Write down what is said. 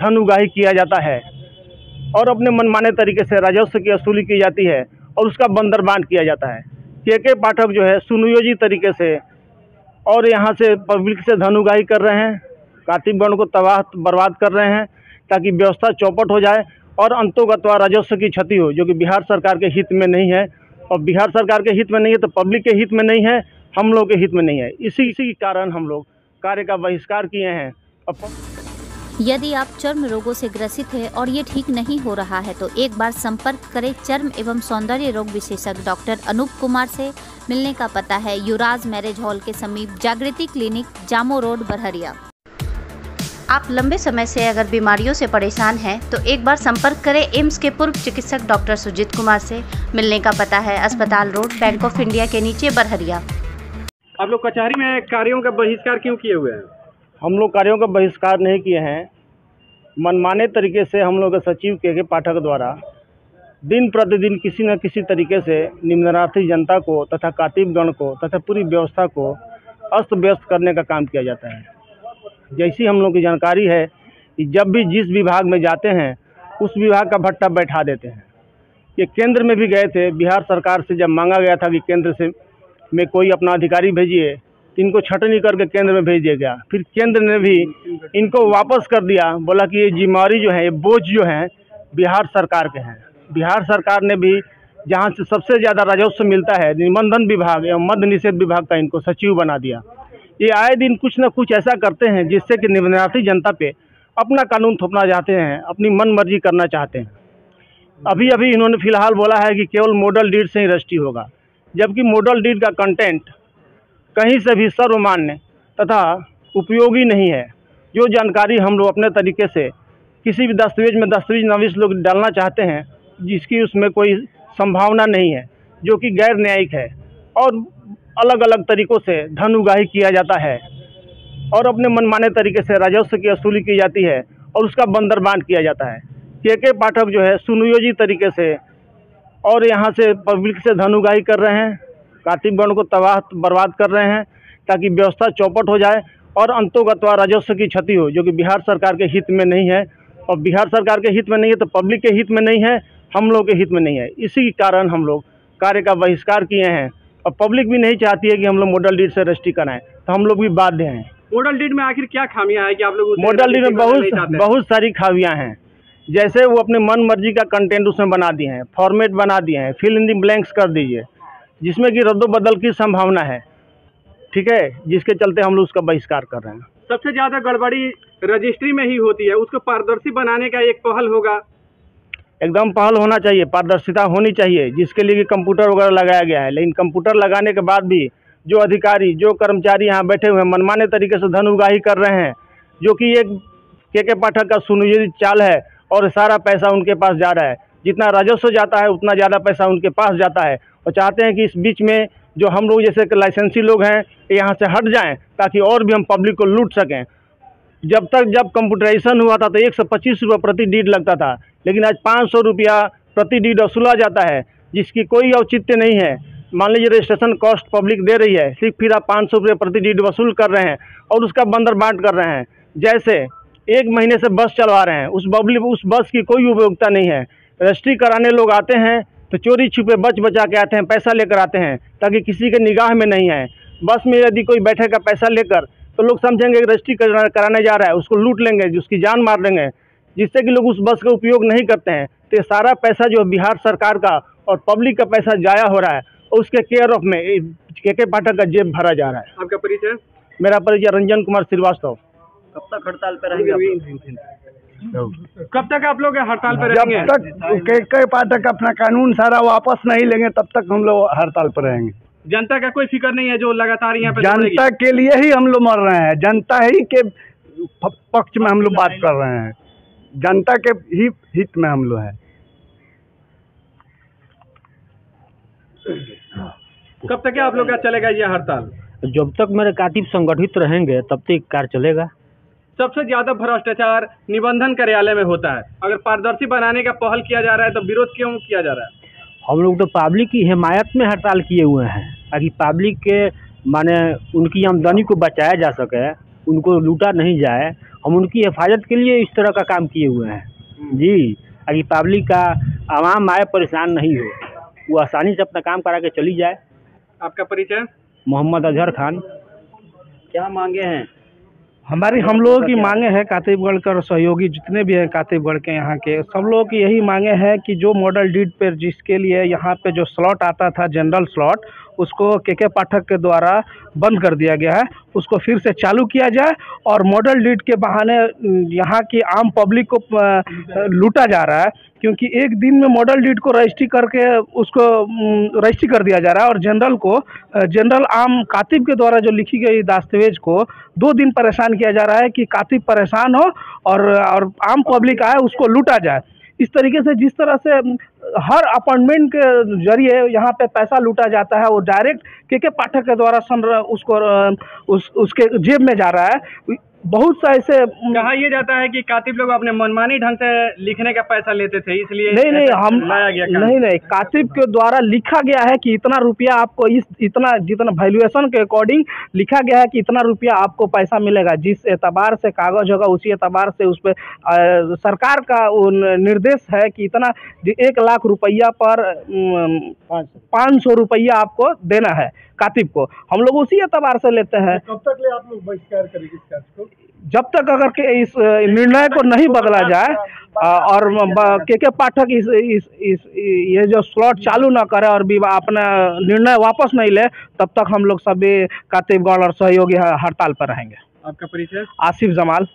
धन उगाही किया जाता है और अपने मनमाने तरीके से राजस्व की वसूली की जाती है और उसका बंदरबांट किया जाता है। के पाठक जो है सुनियोजित तरीके से और यहाँ से पब्लिक से धन उगाही कर रहे हैं, कातिबगण को तबाह बर्बाद कर रहे हैं ताकि व्यवस्था चौपट हो जाए और अंतोगत्वा राजस्व की क्षति हो, जो कि बिहार सरकार के हित में नहीं है। और बिहार सरकार के हित में नहीं है तो पब्लिक के हित में नहीं है, हम लोग के हित में नहीं है। इसी के कारण हम लोग कार्य का बहिष्कार किए हैं। यदि आप चर्म रोगों से ग्रसित हैं और ये ठीक नहीं हो रहा है तो एक बार संपर्क करें चर्म एवं सौंदर्य रोग विशेषज्ञ डॉक्टर अनूप कुमार से। मिलने का पता है युवराज मैरिज हॉल के समीप जागृति क्लिनिक, जामो रोड, बरहरिया। आप लंबे समय से अगर बीमारियों से परेशान हैं तो एक बार संपर्क करें एम्स के पूर्व चिकित्सक डॉक्टर सुजीत कुमार से। मिलने का पता है अस्पताल रोड, बैंक ऑफ इंडिया के नीचे, बरहरिया। आप लोग कचहरी में कार्यों का बहिष्कार क्यों किए हुए हैं? हम लोग कार्यों का बहिष्कार नहीं किए हैं। मनमाने तरीके से हम लोग सचिव के पाठक द्वारा दिन प्रतिदिन किसी न किसी तरीके से निम्नार्थी जनता को तथा कातिबगण को तथा पूरी व्यवस्था को अस्त व्यस्त करने का काम किया जाता है। जैसी हम लोग की जानकारी है कि जब भी जिस विभाग में जाते हैं उस विभाग का भट्टा बैठा देते हैं। ये केंद्र में भी गए थे, बिहार सरकार से जब मांगा गया था कि केंद्र से में कोई अपना अधिकारी भेजिए, इनको छटनी करके केंद्र में भेज दिया गया। फिर केंद्र ने भी इनको वापस कर दिया, बोला कि ये जिम्मेवारी जो है, ये बोझ जो है बिहार सरकार के हैं। बिहार सरकार ने भी जहां से सबसे ज़्यादा राजस्व मिलता है निबंधन विभाग एवं मद्य निषेध विभाग का इनको सचिव बना दिया। ये आए दिन कुछ न कुछ ऐसा करते हैं जिससे कि निम्नार्थी जनता पे अपना कानून थोपना चाहते हैं, अपनी मन मर्जी करना चाहते हैं। अभी इन्होंने फिलहाल बोला है कि केवल मॉडल डीड से ही रजिस्ट्री होगा, जबकि मॉडल डीड का कंटेंट कहीं से भी सर्वमान्य तथा उपयोगी नहीं है। जो जानकारी हम लोग अपने तरीके से किसी भी दस्तावेज में दस्तावेज नवीस लोग डालना चाहते हैं जिसकी उसमें कोई संभावना नहीं है, जो कि गैर न्यायिक है और अलग अलग तरीक़ों से धन उगाही किया जाता है और अपने मनमाने तरीके से राजस्व की वसूली की जाती है और उसका बंदरबांट किया जाता है। के पाठक जो है सुनियोजित तरीके से और यहाँ से पब्लिक से धन उगाही कर रहे हैं, कातिबगण को तबाह बर्बाद कर रहे हैं ताकि व्यवस्था चौपट हो जाए और अंतोगत्वा राजस्व की क्षति हो, जो कि बिहार सरकार के हित में नहीं है। और बिहार सरकार के हित में नहीं है तो पब्लिक के हित में नहीं है, हम लोग के हित में नहीं है। इसी के कारण हम लोग कार्य का बहिष्कार किए हैं और पब्लिक भी नहीं चाहती है कि हम लोग मॉडल डीड से रजिस्ट्री कराएं, तो हम लोग भी बाध्य हैं। मॉडल डीड में आखिर क्या खामियां हैं कि आप लोग मॉडल डीड में बहुत सारी खामियां हैं। जैसे वो अपने मन मर्जी का कंटेंट उसमें बना दिए हैं, फॉर्मेट बना दिए हैं, फिल इन द ब्लैंक्स कर दीजिए, जिसमें कि रद्दोबदल की संभावना है। ठीक है, जिसके चलते हम लोग उसका बहिष्कार कर रहे हैं। सबसे ज़्यादा गड़बड़ी रजिस्ट्री में ही होती है, उसको पारदर्शी बनाने का एक पहल होगा। एकदम पहल होना चाहिए, पारदर्शिता होनी चाहिए, जिसके लिए कंप्यूटर वगैरह लगाया गया है। लेकिन कंप्यूटर लगाने के बाद भी जो अधिकारी, जो कर्मचारी यहाँ बैठे हुए हैं मनमाने तरीके से धन उगाही कर रहे हैं, जो कि एक के पाठक का सुनियोजित चाल है और सारा पैसा उनके पास जा रहा है। जितना राजस्व जाता है उतना ज़्यादा पैसा उनके पास जाता है और चाहते हैं कि इस बीच में जो हम लोग जैसे लाइसेंसी लोग हैं यहाँ से हट जाएं ताकि और भी हम पब्लिक को लूट सकें। जब कंप्यूटराइजेशन हुआ था तो 125 रुपये प्रति डीड लगता था, लेकिन आज 500 रुपया प्रति डीड वसूला जाता है, जिसकी कोई औचित्य नहीं है। मान लीजिए रजिस्ट्रेशन कॉस्ट पब्लिक दे रही है, सिर्फ फिर आप 500 रुपये प्रति डीड वसूल कर रहे हैं और उसका बंदरबांट कर रहे हैं। जैसे एक महीने से बस चलवा रहे हैं, उस बस की कोई उपयोगिता नहीं है। रजिस्ट्री कराने लोग आते हैं तो चोरी छुपे बचा के आते हैं, पैसा लेकर आते हैं ताकि किसी के निगाह में नहीं है। बस में यदि कोई बैठेगा पैसा लेकर तो लोग समझेंगे कि रजिस्ट्री कराने जा रहा है, उसको लूट लेंगे, उसकी जान मार देंगे, जिससे कि लोग उस बस का उपयोग नहीं करते हैं। तो ये सारा पैसा जो बिहार सरकार का और पब्लिक का पैसा जाया हो रहा है और उसके केयर ऑफ में के पाठक का जेब भरा जा रहा है। आपका परिचय? मेरा परिचय रंजन कुमार श्रीवास्तव। कब तक हड़ताल पर रहेंगे? कब तक आप लोग हड़ताल पर रहेंगे? जब तक के पाठक अपना कानून सारा वापस नहीं लेंगे तब तक हम लोग हड़ताल पर रहेंगे। जनता का कोई फिक्र नहीं है जो लगातार यहाँ पे? जनता के लिए ही हम लोग मर रहे हैं, जनता ही के पक्ष में हम लोग बात कर रहे हैं, जनता के ही हित में हम लोग हैं। कब तक आप लोग का चलेगा ये हड़ताल? जब तक मेरे कातिब संगठित रहेंगे तब तक कार्य चलेगा। सबसे ज्यादा भ्रष्टाचार निबंधन कार्यालय में होता है, अगर पारदर्शी बनाने का पहल किया जा रहा है तो विरोध क्यों किया जा रहा है? हम लोग तो पब्लिक की हिमायत में हड़ताल किए हुए हैं ताकि पब्लिक के माने उनकी आमदनी को बचाया जा सके उनको लूटा नहीं जाए, हम उनकी हिफाजत के लिए इस तरह का काम किए हुए हैं जी, ताकि पब्लिक का आवाम आए परेशान नहीं हो, वो आसानी से अपना काम करा के चली जाए। आपका परिचय? मोहम्मद अजहर खान। क्या मांगे हैं? हम लोगों की मांगे हैं, कातिबगढ़ का सहयोगी जितने भी हैं कातिबगढ़ के यहाँ के, सब लोगों की यही मांगे हैं कि जो मॉडल डीड पर जिसके लिए यहाँ पे जो स्लॉट आता था जनरल स्लॉट, उसको के पाठक के द्वारा बंद कर दिया गया है, उसको फिर से चालू किया जाए और मॉडल डीड के बहाने यहाँ की आम पब्लिक को लूटा जा रहा है, क्योंकि एक दिन में मॉडल डीड को रजिस्ट्री करके उसको रजिस्ट्री कर दिया जा रहा है और जनरल आम कातिब के द्वारा जो लिखी गई दस्तावेज को 2 दिन परेशान किया जा रहा है कि कातिब परेशान हो और आम पब्लिक आए उसको लूटा जाए। इस तरीके से जिस तरह से हर अपॉइंटमेंट के जरिए यहाँ पे पैसा लूटा जाता है, वो डायरेक्ट के पाठक के द्वारा उसके जेब में जा रहा है। बहुत सा ऐसे कहा यह जाता है कि कातिब लोग अपने मनमानी ढंग से लिखने का पैसा लेते थे, इसलिए नहीं हम लाया गया नहीं कातिब के द्वारा लिखा गया है कि इतना रुपया आपको इतना जितना वैल्यूएशन के अकॉर्डिंग लिखा गया है कि इतना रुपया आपको पैसा मिलेगा, जिस एतबार से कागज होगा उसी एतबार से उस पर सरकार का निर्देश है कि इतना 1 लाख रुपया पर 500 रुपया आपको देना है कातिब को। हम लोग उसी एतबार से लेते हैं। कब तक ले आप लोग बहिष्कार करेंगे इस कार्य को? जब तक अगर के इस निर्णय को नहीं बदला जाए और के पाठक ये जो स्लॉट चालू ना करे और अपना निर्णय वापस नहीं ले, तब तक हम लोग सभी कातिबगढ़ और सहयोगी हड़ताल पर रहेंगे। आपका परिचय? आसिफ जमाल।